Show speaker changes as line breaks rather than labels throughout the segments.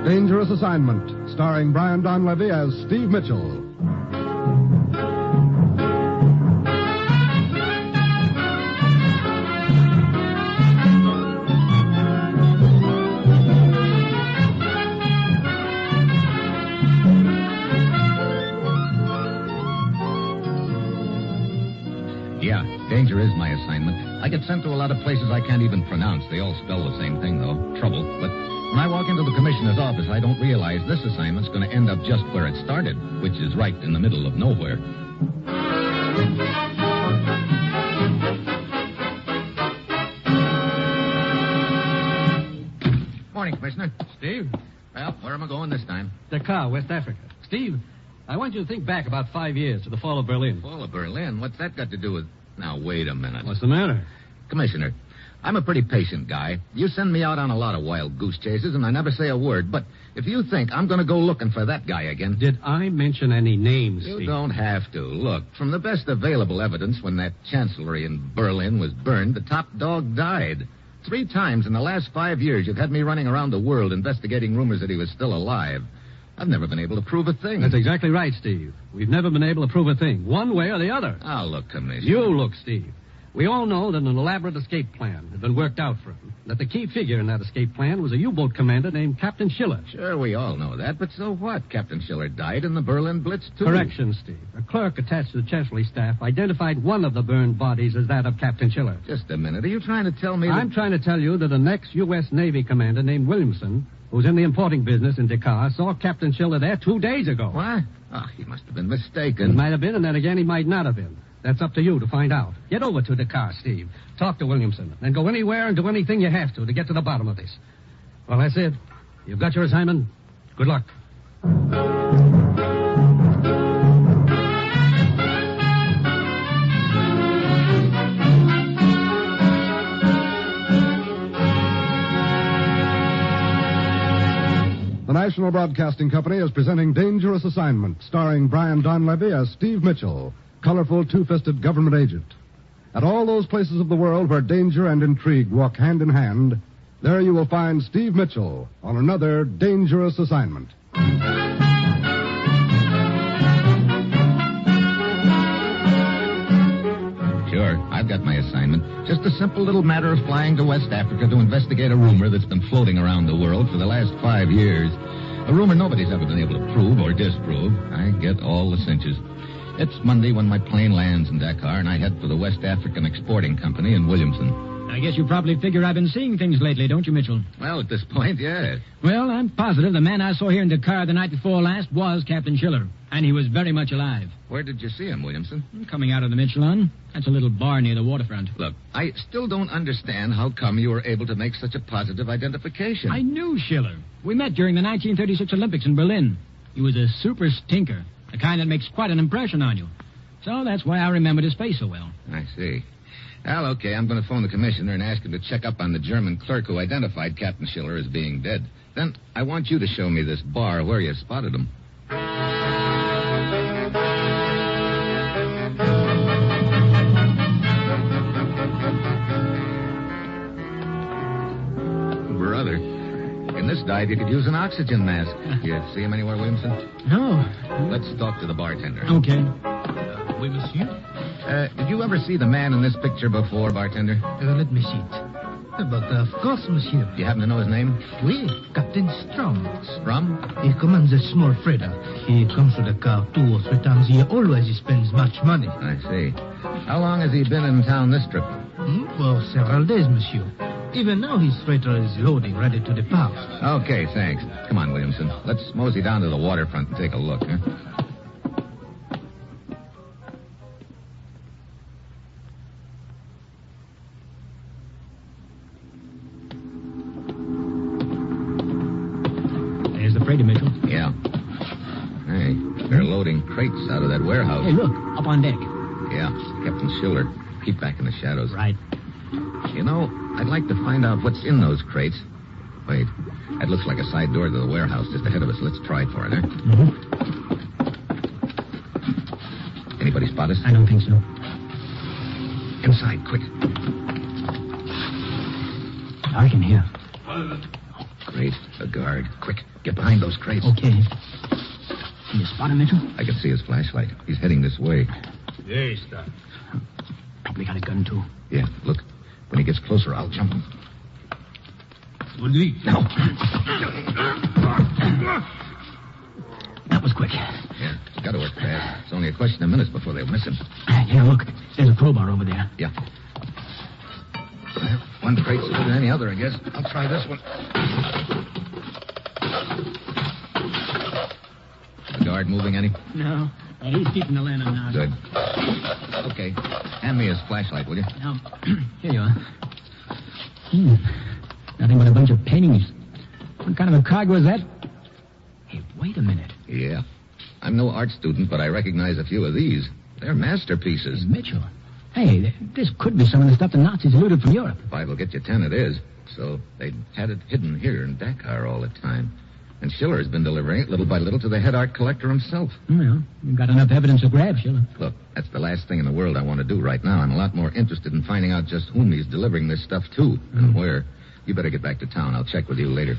Dangerous Assignment, starring Brian Donlevy as Steve Mitchell.
Yeah, danger is my assignment. I get sent to a lot of places I can't even pronounce. They all spell the same thing, though. Trouble. But when I walk into the commissioner's office, I don't realize this assignment's going to end up just where it started, which is right in the middle of nowhere. Morning, Commissioner.
Steve?
Well, where am I going this time?
Dakar, West Africa. Steve, I want you to think back about 5 years to the fall of Berlin.
Fall of Berlin? What's that got to do with... Now, wait a minute.
What's the matter?
Commissioner, I'm a pretty patient guy. You send me out on a lot of wild goose chases, and I never say a word. But if you think I'm going to go looking for that guy again...
Did I mention any names,
You
Steve?
don't have to. Look, from the best available evidence, when that chancellery in Berlin was burned, the top dog died. 3 times in the last 5 years, you've had me running around the world investigating rumors that he was still alive. I've never been able to prove a thing.
That's exactly right, Steve. We've never been able to prove a thing, one way or the other.
Oh, look, Commissioner.
You look, Steve. We all know that an elaborate escape plan had been worked out for him. That the key figure in that escape plan was a U-boat commander named Captain Schiller.
Sure, we all know that, but so what? Captain Schiller died in the Berlin Blitz, too.
Correction, Steve. A clerk attached to the Chancellery staff identified one of the burned bodies as that of Captain Schiller.
Just a minute. Are you trying to tell me that...
I'm trying to tell you that an ex-U.S. Navy commander named Williamson, who's in the importing business in Dakar, saw Captain Schiller there 2 days ago.
What? Oh, he must have been mistaken.
He might have been, and then again, he might not have been. That's up to you to find out. Get over to Dakar, Steve. Talk to Williamson. Then go anywhere and do anything you have to get to the bottom of this. Well, that's it. You've got your assignment. Good luck.
The National Broadcasting Company is presenting Dangerous Assignment, starring Brian Donlevy as Steve Mitchell, colorful two-fisted government agent. At all those places of the world where danger and intrigue walk hand in hand, there you will find Steve Mitchell on another Dangerous Assignment.
Sure, I've got my assignment. Just a simple little matter of flying to West Africa to investigate a rumor that's been floating around the world for the last 5 years. A rumor nobody's ever been able to prove or disprove. I get all the cinches. It's Monday when my plane lands in Dakar, and I head for the West African Exporting Company in Williamson.
I guess you probably figure I've been seeing things lately, don't you, Mitchell?
Well, at this point, yes.
Well, I'm positive the man I saw here in Dakar the night before last was Captain Schiller, and he was very much alive.
Where did you see him, Williamson?
Coming out of the Michelin. That's a little bar near the waterfront.
Look, I still don't understand how come you were able to make such a positive identification.
I knew Schiller. We met during the 1936 Olympics in Berlin. He was a super stinker, the kind that makes quite an impression on you. So that's why I remembered his face so well.
I see. Well, okay, I'm going to phone the commissioner and ask him to check up on the German clerk who identified Captain Schiller as being dead. Then I want you to show me this bar where you spotted him. Brother, in this dive you could use an oxygen mask. You see him anywhere, Williamson?
No.
Let's talk to the bartender.
Okay.
Oui, monsieur?
Did you ever see the man in this picture before, bartender?
Let me see it. But of course, monsieur.
Do you happen to know his name?
Oui, Captain Strom.
Strum?
He commands a small freighter. He comes to the car 2 or 3 times a year. Always he spends much money.
I see. How long has he been in town this trip?
For several days, monsieur. Even now his freighter is loading, ready to depart.
Okay, thanks. Come on, Williamson. Let's mosey down to the waterfront and take a look, huh?
There's the freighter, Mitchell.
Yeah. Hey, they're loading crates out of that warehouse.
Hey, look, up on deck.
Yeah, Captain Schiller. Keep back in the shadows.
Right.
You know, I'd like to find out what's in those crates. Wait, that looks like a side door to the warehouse just ahead of us. Let's try for it, huh?
Mm-hmm.
Anybody spot us?
I don't think so.
Inside, quick.
I can hear.
Great. A guard. Quick, get behind those crates.
Okay. Can you spot him, Mitchell?
I can see his flashlight. He's heading this way.
There está.
Probably got a gun, too.
Yeah, look. When he gets closer, I'll jump him. Now.
That was quick.
Yeah, it's got to work fast. It's only a question of minutes before they'll miss him.
Here, look. There's a crowbar over there.
Yeah. Well, one crate's as good as any other, I guess. I'll try this one. The guard moving any?
No. He's keeping the lantern now.
Good. Okay. Hand me his flashlight, will you?
Now, here you are. Nothing but a bunch of paintings. What kind of a cargo is that? Hey, wait a minute.
Yeah. I'm no art student, but I recognize a few of these. They're masterpieces.
Hey, Mitchell. Hey, this could be some of the stuff the Nazis looted from Europe.
5 will get you 10, it is. So they had it hidden here in Dakar all the time. And Schiller's been delivering it little by little to the head art collector himself.
Well, you've got enough evidence to grab Schiller.
Look, that's the last thing in the world I want to do right now. I'm a lot more interested in finding out just whom he's delivering this stuff to and where. You better get back to town. I'll check with you later.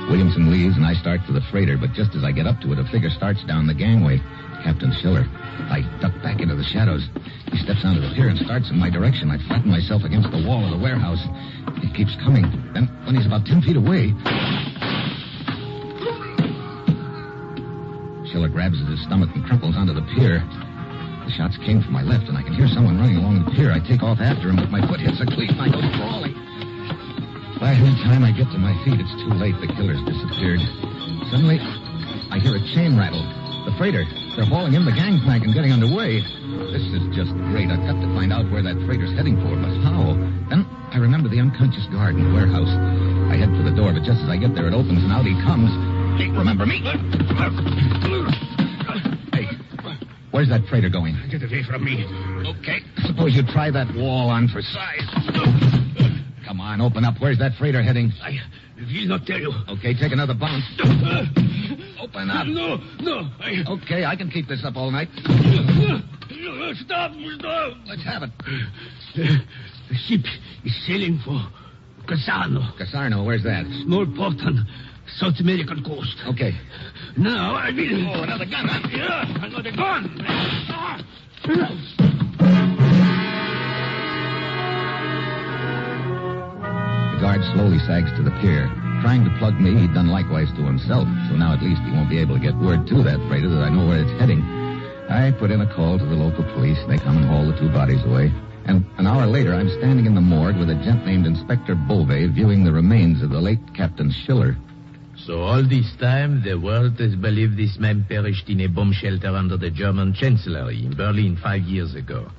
Williamson leaves, and I start for the freighter, but just as I get up to it, a figure starts down the gangway. Captain Schiller. I duck back into the shadows. He steps onto the pier and starts in my direction. I flatten myself against the wall of the warehouse. He keeps coming. Then, when he's about 10 feet away, Schiller grabs at his stomach and crumples onto the pier. The shots came from my left, and I can hear someone running along the pier. I take off after him, but my foot hits a cleat, and I go crawling. By the time I get to my feet, it's too late. The killer's disappeared. Suddenly, I hear a chain rattle. The freighter. They're hauling in the gangplank and getting underway. This is just great. I've got to find out where that freighter's heading for, but how? Then I remember the unconscious guard in the warehouse. I head for the door, but just as I get there, it opens, and out he comes. Hey, remember me? Hey, where's that freighter going?
Get away from me.
Okay, suppose you try that wall on for size. Come on, open up. Where's that freighter heading?
I will not tell you.
Okay, take another bounce. Open up.
No.
Okay, I can keep this up all night.
Stop.
Let's have it.
The ship is sailing for Casano.
Casarno, where's that?
Small port on South American coast.
Okay.
Now I will...
Oh, another gun, huh?
Yeah, another gun.
The guard slowly sags to the pier. Trying to plug me, he'd done likewise to himself, so now at least he won't be able to get word to that freighter that I know where it's heading. I put in a call to the local police, and they come and haul the 2 bodies away. And an hour later, I'm standing in the morgue with a gent named Inspector Beauvais viewing the remains of the late Captain Schiller.
So all this time, the world has believed this man perished in a bomb shelter under the German Chancellery in Berlin 5 years ago.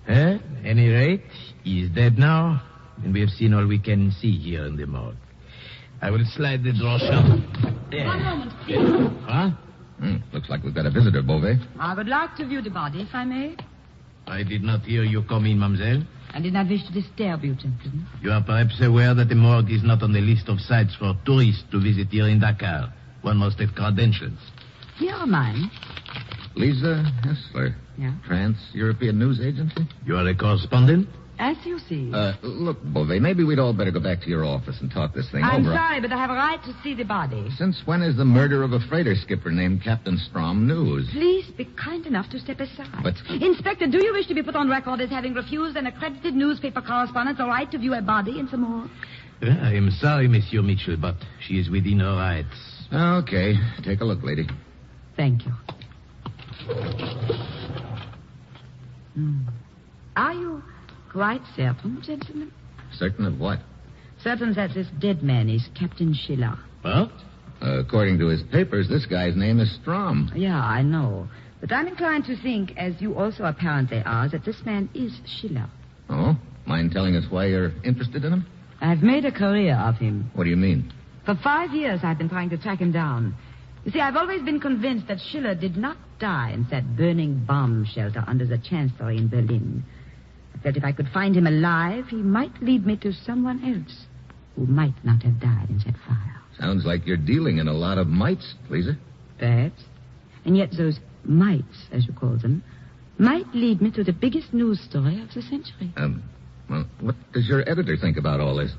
At any rate, he is dead now, and we have seen all we can see here in the morgue. I will slide the drawer shut. There.
1 moment, please.
Huh?
Looks like we've got a visitor, Beauvais.
I would like to view the body, if I may.
I did not hear you come in, mademoiselle.
I did not wish to disturb you, gentlemen.
You are perhaps aware that the morgue is not on the list of sites for tourists to visit here in Dakar. One must have credentials.
Here are mine.
Lisa Hessler.
Yeah?
Trans-European News Agency?
You are a correspondent?
As you see.
Look, Beauvais, maybe we'd all better go back to your office and talk this thing
I'm
over.
sorry, but I have a right to see the body.
Since when is the murder of a freighter skipper named Captain Strom news?
Please be kind enough to step aside.
But...
Inspector, do you wish to be put on record as having refused an accredited newspaper correspondent the right to view a body and some more?
I am sorry, Monsieur Mitchell, but she is within her rights.
Okay. Take a look, lady.
Thank you. Are you quite certain, gentlemen?
Certain of what?
Certain that this dead man is Captain Schiller.
What?
According to his papers, this guy's name is Strom.
Yeah, I know. But I'm inclined to think, as you also apparently are, that this man is Schiller.
Oh? Mind telling us why you're interested in him?
I've made a career of him.
What do you mean?
For 5 years, I've been trying to track him down. You see, I've always been convinced that Schiller did not die in that burning bomb shelter under the Chancellery in Berlin. I felt if I could find him alive, he might lead me to someone else who might not have died in that fire.
Sounds like you're dealing in a lot of mites, Lisa.
Perhaps. And yet those mites, as you call them, might lead me to the biggest news story of the century.
What does your editor think about all this?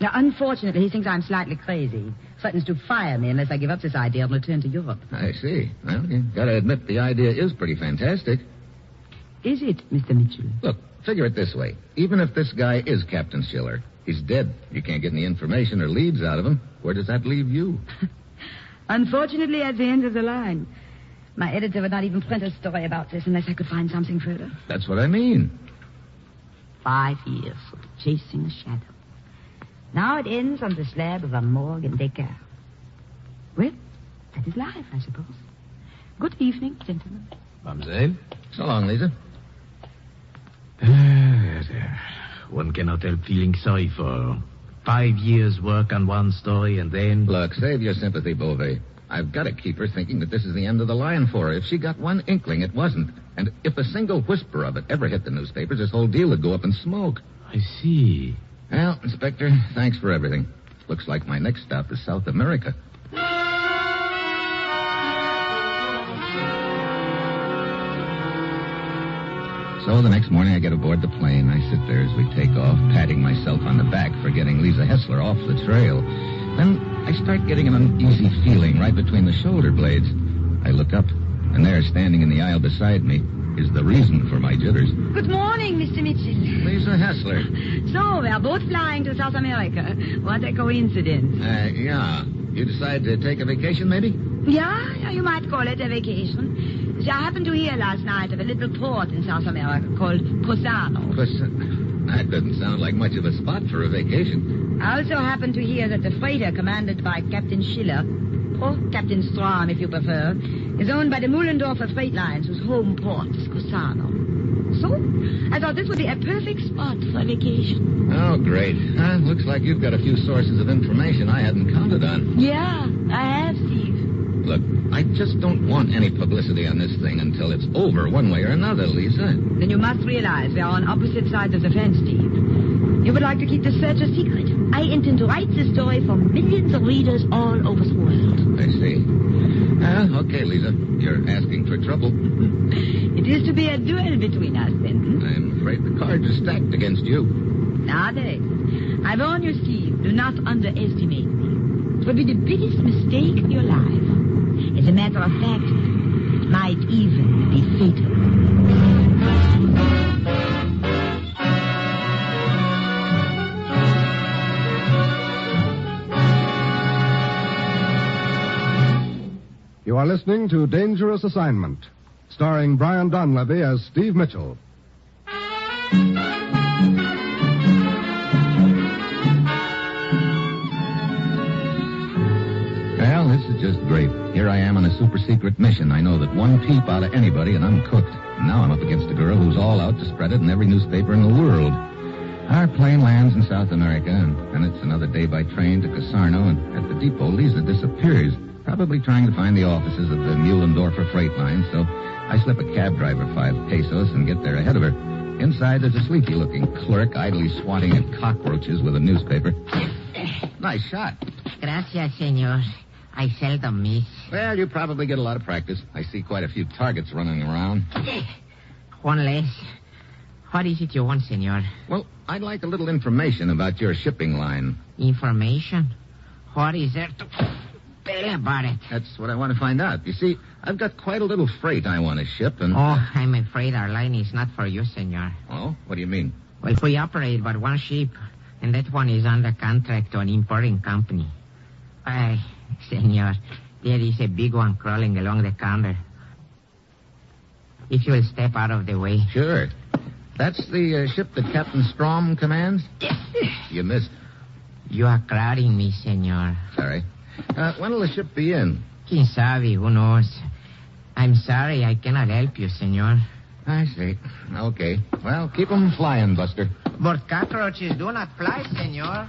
Now, unfortunately, he thinks I'm slightly crazy. Threatens to fire me unless I give up this idea and return to Europe.
I see. Well, you gotta admit the idea is pretty fantastic.
Is it, Mr. Mitchell?
Look, figure it this way. Even if this guy is Captain Schiller, he's dead. You can't get any information or leads out of him. Where does that leave you?
Unfortunately, at the end of the line. My editor would not even print a story about this unless I could find something further.
That's what I mean.
5 years of chasing a shadow. Now it ends on the slab of a morgue in Descartes. Well, that is life, I suppose. Good evening, gentlemen.
Mademoiselle?
So long, Lisa.
One cannot help feeling sorry for her. 5 years' work on one story and then...
Look, save your sympathy, Beauvais. I've got to keep her thinking that this is the end of the line for her. If she got one inkling, it wasn't. And if a single whisper of it ever hit the newspapers, this whole deal would go up in smoke.
I see.
Well, Inspector, thanks for everything. Looks like my next stop is South America. So the next morning I get aboard the plane. I sit there as we take off, patting myself on the back for getting Lisa Hessler off the trail. Then I start getting an uneasy feeling right between the shoulder blades. I look up, and there, standing in the aisle beside me, is the reason for my jitters.
Good morning, Mr. Mitchell.
Lisa Hessler.
So, we're both flying to South America. What a coincidence.
Yeah. You decide to take a vacation, maybe?
Yeah, you might call it a vacation. See, I happened to hear last night of a little port in South America called Cosano.
That doesn't sound like much of a spot for a vacation.
I also happened to hear that the freighter commanded by Captain Schiller, or Captain Strom, if you prefer, is owned by the Muhlendorfer Freight Lines, whose home port is Cosano. So, I thought this would be a perfect spot for a vacation.
Oh, great. Looks like you've got a few sources of information I hadn't counted on.
Yeah, I have, Steve.
Look, I just don't want any publicity on this thing until it's over one way or another, Lisa.
Then you must realize we are on opposite sides of the fence, Steve. You would like to keep the search a secret. I intend to write this story for millions of readers all over the world.
I see. Okay, Lisa. You're asking for trouble.
It is to be a duel between us, then.
I'm afraid the cards are stacked against you.
Are they? I warn you, Steve, do not underestimate me. It will be the biggest mistake of your life. As a matter of fact, it might even be fatal.
You are listening to Dangerous Assignment, starring Brian Donlevy as Steve Mitchell.
Well, this is just great. Here I am on a super-secret mission. I know that one peep out of anybody, and I'm cooked. And now I'm up against a girl who's all out to spread it in every newspaper in the world. Our plane lands in South America, and it's another day by train to Casarno, and at the depot, Lisa disappears, probably trying to find the offices of the Muhlendorfer Freight Line, so I slip a cab driver 5 pesos and get there ahead of her. Inside, there's a sleepy-looking clerk idly swatting at cockroaches with a newspaper. Nice shot.
Gracias, senor. I seldom miss.
Well, you probably get a lot of practice. I see quite a few targets running around.
One less. What is it you want, senor?
Well, I'd like a little information about your shipping line.
Information? What is there to tell about it?
That's what I want to find out. You see, I've got quite a little freight I want to ship, and...
Oh, I'm afraid our line is not for you, senor.
Oh? What do you mean?
Well, we operate but one ship, and that one is under contract to an importing company. Why, senor, there is a big one crawling along the counter. If you will step out of the way.
Sure. That's the ship that Captain Strom commands? You missed.
You are crowding me, senor.
Sorry. When will the ship be in?
Quien sabe, who knows? I'm sorry, I cannot help you, senor.
I see. Okay. Well, keep 'em flying, Buster.
But cockroaches do not fly, senor.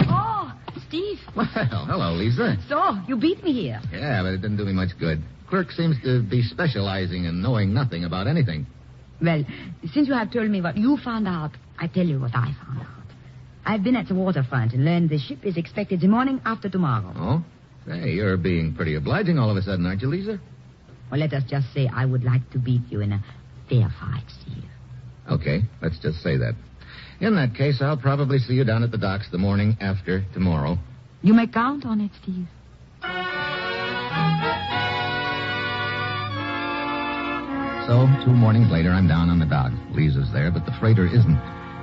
Oh, Steve.
Well, hello, Lisa.
So, you beat me here.
Yeah, but it didn't do me much good. Clerk seems to be specializing in knowing nothing about anything.
Well, since you have told me what you found out, I tell you what I found out. I've been at the waterfront and learned the ship is expected the morning after tomorrow.
Oh? Hey, you're being pretty obliging all of a sudden, aren't you, Lisa?
Well, let us just say I would like to beat you in a fair fight, Steve.
Okay, let's just say that. In that case, I'll probably see you down at the docks the morning after tomorrow.
You may count on it, Steve.
So, 2 mornings later, I'm down on the dock. Lisa's there, but the freighter isn't.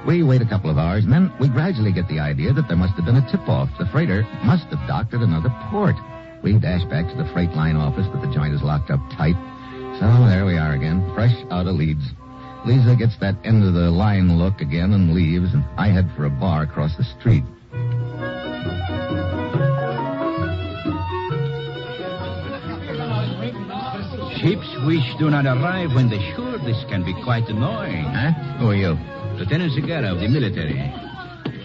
We wait a couple of hours, and then we gradually get the idea that there must have been a tip-off. The freighter must have docked at another port. We dash back to the freight line office, but the joint is locked up tight. So there we are again, fresh out of Leeds. Lisa gets that end of the line look again and leaves, and I head for a bar across the street.
Ships which do not arrive when they should. This can be quite annoying.
Huh? Who are you?
Lieutenant Segarra of the military.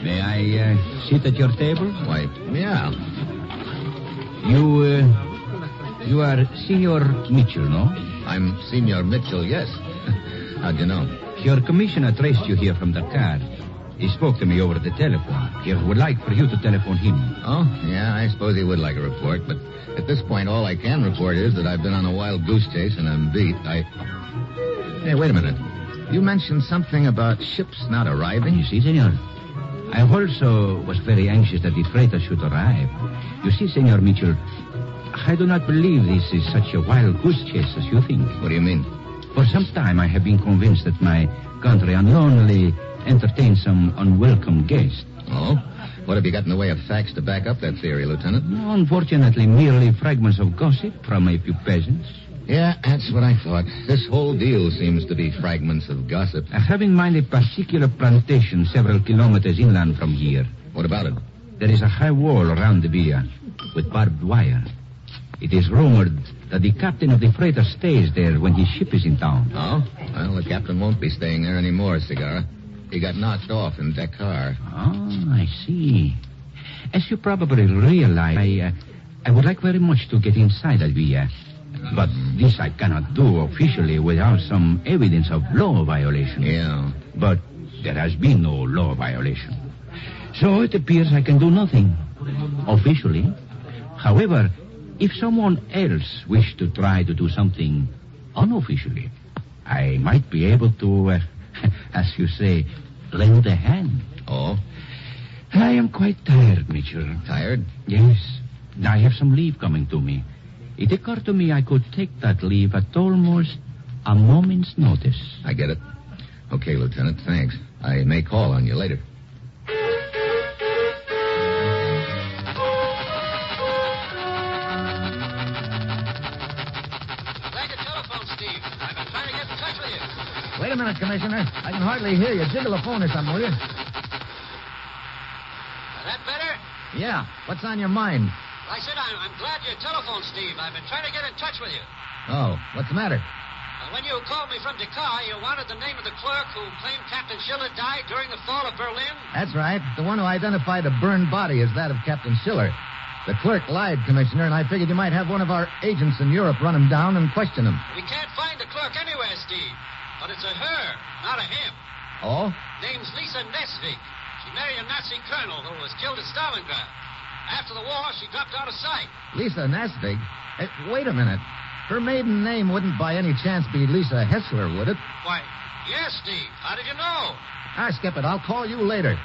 May I sit at your table?
Why, yeah.
You are Senor Mitchell, no?
I'm Senor Mitchell, yes. How'd you know?
Your commissioner traced you here from the car. He spoke to me over the telephone. He would like for you to telephone him.
Oh, yeah, I suppose he would like a report, but at this point, all I can report is that I've been on a wild goose chase and I'm beat. Hey, wait a minute. You mentioned something about ships not arriving?
You see, senor, I also was very anxious that the freighter should arrive. You see, Senor Mitchell, I do not believe this is such a wild goose chase as you think.
What do you mean?
For some time, I have been convinced that my country unknowingly entertained some unwelcome guest.
Oh? What have you got in the way of facts to back up that theory, Lieutenant?
Unfortunately, merely fragments of gossip from a few peasants.
Yeah, that's what I thought. This whole deal seems to be fragments of gossip.
I have in mind a particular plantation several kilometers inland from here.
What about it?
There is a high wall around the villa with barbed wire. It is rumored that the captain of the freighter stays there when his ship is in town.
Oh? Well, the captain won't be staying there anymore, Segarra. He got knocked off in Dakar.
Oh, I see. As you probably realize, I would like very much to get inside that villa. But this I cannot do officially without some evidence of law violation.
Yeah.
But there has been no law violation. So it appears I can do nothing officially. However, if someone else wished to try to do something unofficially, I might be able to, as you say, lend a hand.
Oh?
I am quite tired, Mitchell.
Tired?
Yes. I have some leave coming to me. It occurred to me I could take that leave at almost a moment's notice.
I get it. Okay, Lieutenant, thanks. I may call on you later.
Wait a minute, Commissioner. I can hardly hear you. Jiggle the phone or something, will you?
That better?
Yeah. What's on your mind?
I said I'm glad you telephoned, Steve. I've been trying to get in touch with you.
Oh, what's the matter?
When you called me from Dakar, you wanted the name of the clerk who claimed Captain Schiller died during the fall of Berlin?
That's right. The one who identified a burned body as that of Captain Schiller. The clerk lied, Commissioner, and I figured you might have one of our agents in Europe run him down and question him.
We can't find the clerk anywhere, Steve. But it's a her, not a him.
Oh?
Name's Lisa Nesvig. She married a Nazi colonel who was killed at Stalingrad. After the war, she dropped out of sight.
Lisa Nesvig? Wait a minute. Her maiden name wouldn't by any chance be Lisa Hessler, would it?
Why, yes, Steve. How did you know?
Skip it. I'll call you later.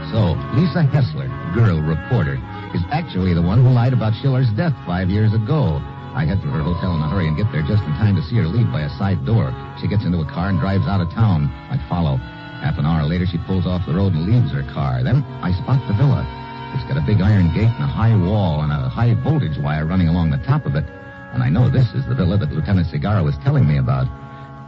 So, Lisa Hessler, girl reporter, is actually the one who lied about Schiller's death 5 years ago. I head for her hotel in a hurry and get there just in time to see her leave by a side door. She gets into a car and drives out of town. I follow. Half an hour later, she pulls off the road and leaves her car. Then I spot the villa. It's got a big iron gate and a high wall and a high voltage wire running along the top of it. And I know this is the villa that Lieutenant Segarra was telling me about.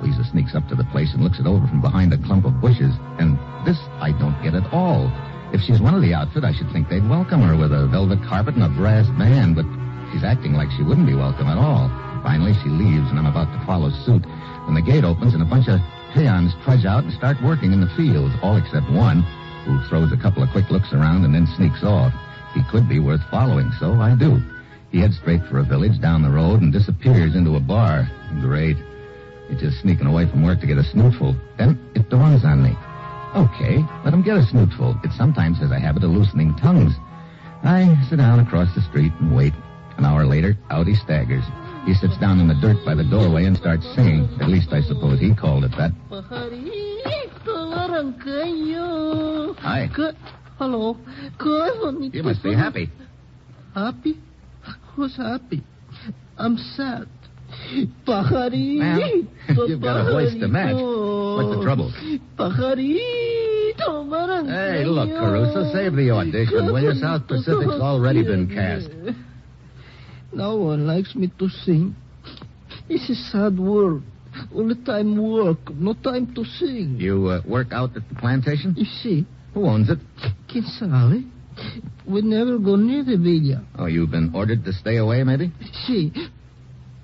Lisa sneaks up to the place and looks it over from behind a clump of bushes. And this I don't get at all. If she's one of the outfit, I should think they'd welcome her with a velvet carpet and a brass band, but she's acting like she wouldn't be welcome at all. Finally, she leaves, and I'm about to follow suit when the gate opens and a bunch of peons trudge out and start working in the fields, all except one, who throws a couple of quick looks around and then sneaks off. He could be worth following, so I do. He heads straight for a village down the road and disappears into a bar. Great. He's just sneaking away from work to get a snootful. Then it dawns on me. Okay, let him get a snootful. It sometimes has a habit of loosening tongues. I sit down across the street and wait. An hour later, out he staggers. He sits down in the dirt by the doorway and starts singing. At least I suppose he called it that. Hi.
Hello.
You must be happy.
Happy? Who's happy? I'm sad.
Ma'am, you've got a voice to match. What's the trouble? Hey, look, Caruso, save the audition, will you? South Pacific's already been cast.
No one likes me to sing. It's a sad world. All the time work, no time to sing.
You work out at the plantation?
You see.
Who owns it?
Kinsale. We never go near the villa.
Oh, you've been ordered to stay away, maybe?
See,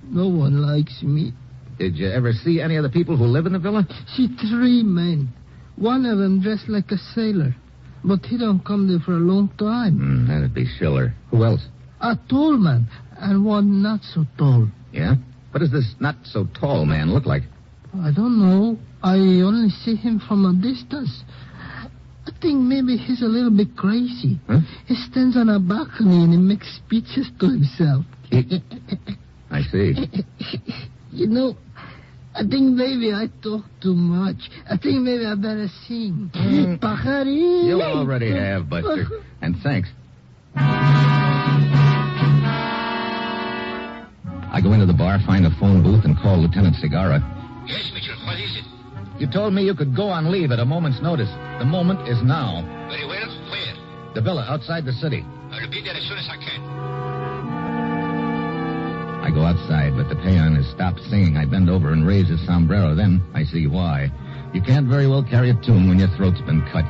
no one likes me.
Did you ever see any of the people who live in the villa?
See, 3 men. One of them dressed like a sailor. But he don't come there for a long time.
That'd be Schiller. Who else?
A tall man, and one not so tall.
Yeah? What does this not-so-tall man look like?
I don't know. I only see him from a distance. I think maybe he's a little bit crazy.
Huh?
He stands on a balcony and he makes speeches to himself.
I see.
You know, I think maybe I talk too much. I think maybe I better sing.
You already have, Buster. And thanks. I go into the bar, find a phone booth, and call Lieutenant Segarra.
Yes, Mitchell, what is it?
You told me you could go on leave at a moment's notice. The moment is now.
Very well. Where?
The villa outside the city.
I'll be there as soon as I can.
I go outside, but the peon has stopped singing. I bend over and raise his sombrero. Then I see why. You can't very well carry a tune when your throat's been cut.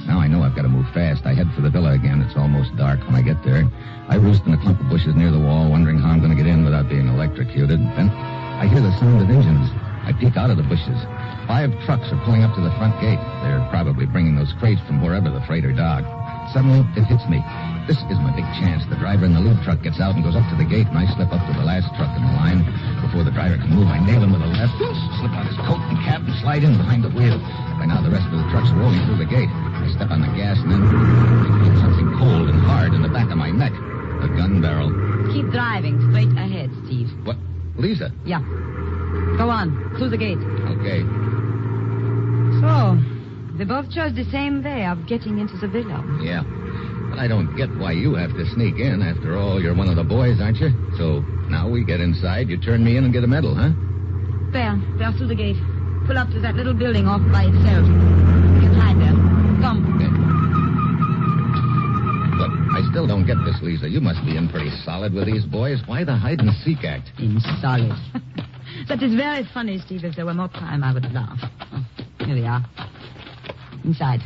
Now I know I've got to move fast. I head for the villa again. It's almost dark when I get there. I roost in a clump of bushes near the wall, wondering how I'm going to get in without being electrocuted. And then I hear the sound of engines. I peek out of the bushes. 5 trucks are pulling up to the front gate. They're probably bringing those crates from wherever the freight are docked. Suddenly, it hits me. This is my big chance. The driver in the lead truck gets out and goes up to the gate, and I slip up to the last truck in the line. Before the driver can move, I nail him with a left, slip on his coat and cap, and slide in behind the wheel. By now, the rest of the trucks are rolling through the gate. I step on the gas, and then I feel something cold and hard in the back of my neck. A gun barrel.
Keep driving straight ahead, Steve.
What? Lisa?
Yeah. Go on, through the gate.
Okay.
So, they both chose the same way of getting into the villa.
Yeah. But I don't get why you have to sneak in. After all, you're one of the boys, aren't you? So now we get inside, you turn me in and get a medal, huh?
There through the gate. Pull up to that little building off by itself. Get hide there. Come.
Okay. Look, I still don't get this, Lisa. You must be in pretty solid with these boys. Why the hide-and-seek act?
In solid. That is very funny, Steve. If there were more time, I would laugh. Oh, here we are. Inside.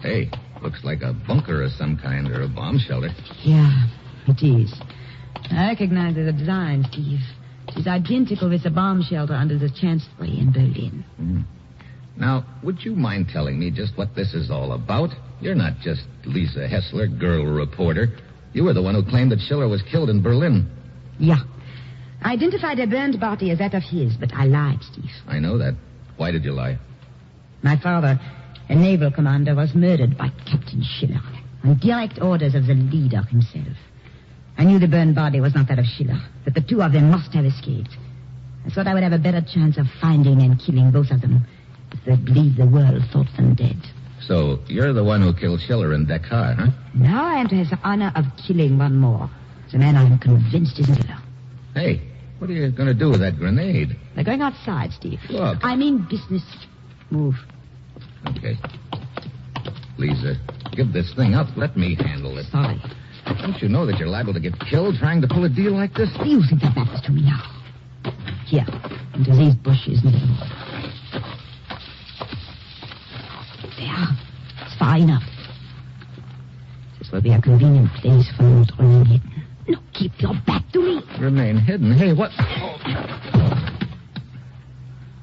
Hey, looks like a bunker of some kind or a bomb shelter.
Yeah, it is. I recognize the design, Steve. It is identical with the bomb shelter under the Chancellery in Berlin.
Now, would you mind telling me just what this is all about? You're not just Lisa Hessler, girl reporter. You were the one who claimed that Schiller was killed in Berlin.
Yeah. I identified a burned body as that of his, but I lied, Steve.
I know that. Why did you lie?
My father, a naval commander, was murdered by Captain Schiller on direct orders of the leader himself. I knew the burned body was not that of Schiller, that the 2 of them must have escaped. I thought I would have a better chance of finding and killing both of them if they believed the world thought them dead.
So, you're the one who killed Schiller in Dakar, huh?
Now I am to have the honor of killing one more. The man I am convinced is Schiller.
Hey, what are you going to do with that grenade?
They're going outside, Steve.
Look.
I mean business. Move.
Okay. Lisa, give this thing up. Let me handle it.
Sorry.
Don't you know that you're liable to get killed trying to pull a deal like this?
You think that matters to me now? Here, into these bushes near the wall. There. It's far enough. This will be a convenient place for you to remain hidden. No, keep your back to me.
Remain hidden? Hey, what?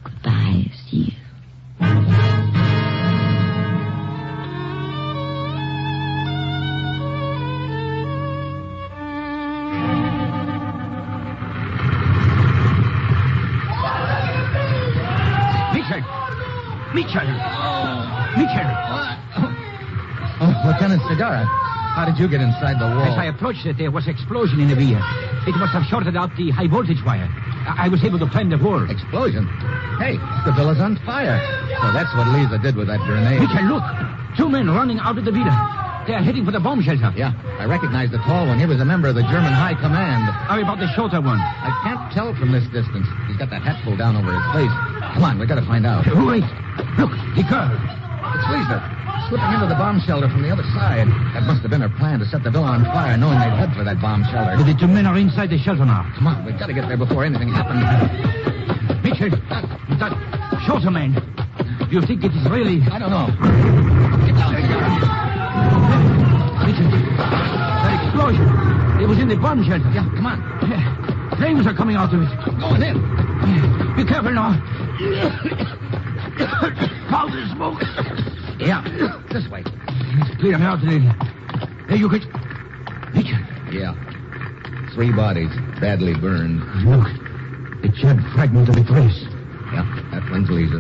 Goodbye, Steve.
Oh, Lieutenant Segarra. How did you get inside the wall?
As I approached it, there was an explosion in the rear. It must have shorted out the high voltage wire. I was able to climb the wall.
Explosion? Hey, the villa's on fire. So that's what Lisa did with that grenade.
Mitchell, look. 2 men running out of the villa. They are heading for the bomb shelter.
Yeah, I recognize the tall one. He was a member of the German High Command.
How about the shorter one?
I can't tell from this distance. He's got that hat pulled down over his face. Come on, we gotta find out.
Wait. Look, the girl.
It's Lisa. Slipping into the bomb shelter from the other side. That must have been her plan to set the villa on fire, knowing they'd head for that bomb shelter.
The 2 men are inside the shelter now.
Come on, we've got to get there before anything happens.
Mitchell, that shorter man. Do you think it is really...
I don't know. Get down, Cigar.
Mitchell, that explosion. It was in the bomb shelter.
Yeah, come on.
Flames are coming out of it.
Going in.
Be careful now. Powder smoke.
Yeah, this way.
It's clear now, lady. Hey, you could... Mitchell.
Yeah. 3 bodies, badly burned.
Look, the charred fragment of the trace.
Yeah, that one's Lisa.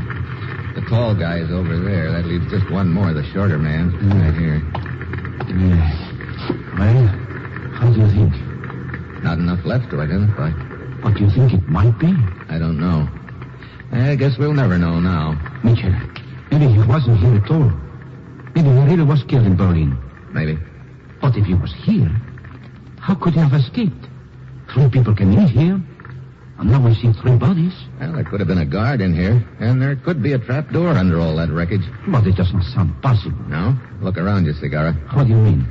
The tall guy is over there. That leaves just one more, the shorter man. Right here.
Well, how do you think?
Not enough left to identify.
What do you think it might be?
I don't know. I guess we'll never know now.
Mitchell, maybe he wasn't here at all. Maybe he really was killed in Berlin.
Maybe.
But if he was here, how could he have escaped? 3 people came in here, and now we see 3 bodies.
Well, there could have been a guard in here, and there could be a trap door under all that wreckage.
But it doesn't sound possible.
No? Look around you, Cigarra.
What do you mean?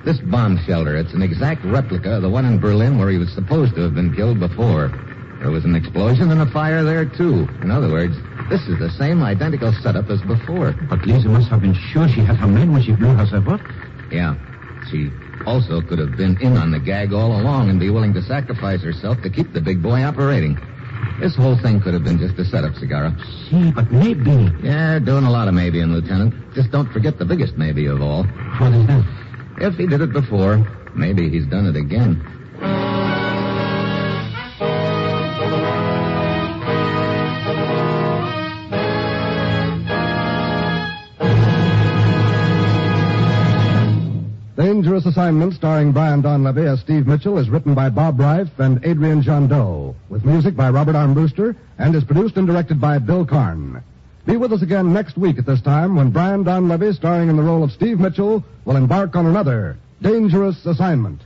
This bomb shelter, it's an exact replica of the one in Berlin where he was supposed to have been killed before. There was an explosion and a fire there, too. In other words, this is the same identical setup as before.
But Lisa must have been sure she had her men when she blew herself up.
Yeah. She also could have been in on the gag all along and be willing to sacrifice herself to keep the big boy operating. This whole thing could have been just a setup, Cigarra.
See, but maybe...
Yeah, doing a lot of maybeing, Lieutenant. Just don't forget the biggest maybe of all.
What is that?
If he did it before, maybe he's done it again.
Dangerous Assignment, starring Brian Donlevy as Steve Mitchell, is written by Bob Reif and Adrian Jondeau, with music by Robert Armbruster, and is produced and directed by Bill Karn. Be with us again next week at this time when Brian Donlevy, starring in the role of Steve Mitchell, will embark on another Dangerous Assignment.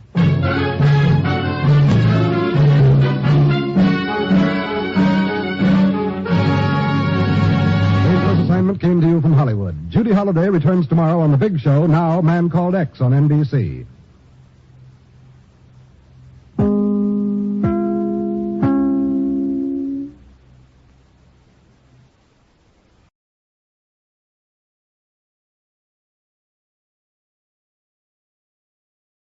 Came to you from Hollywood. Judy Holliday returns tomorrow on The Big Show, now Man Called X on NBC.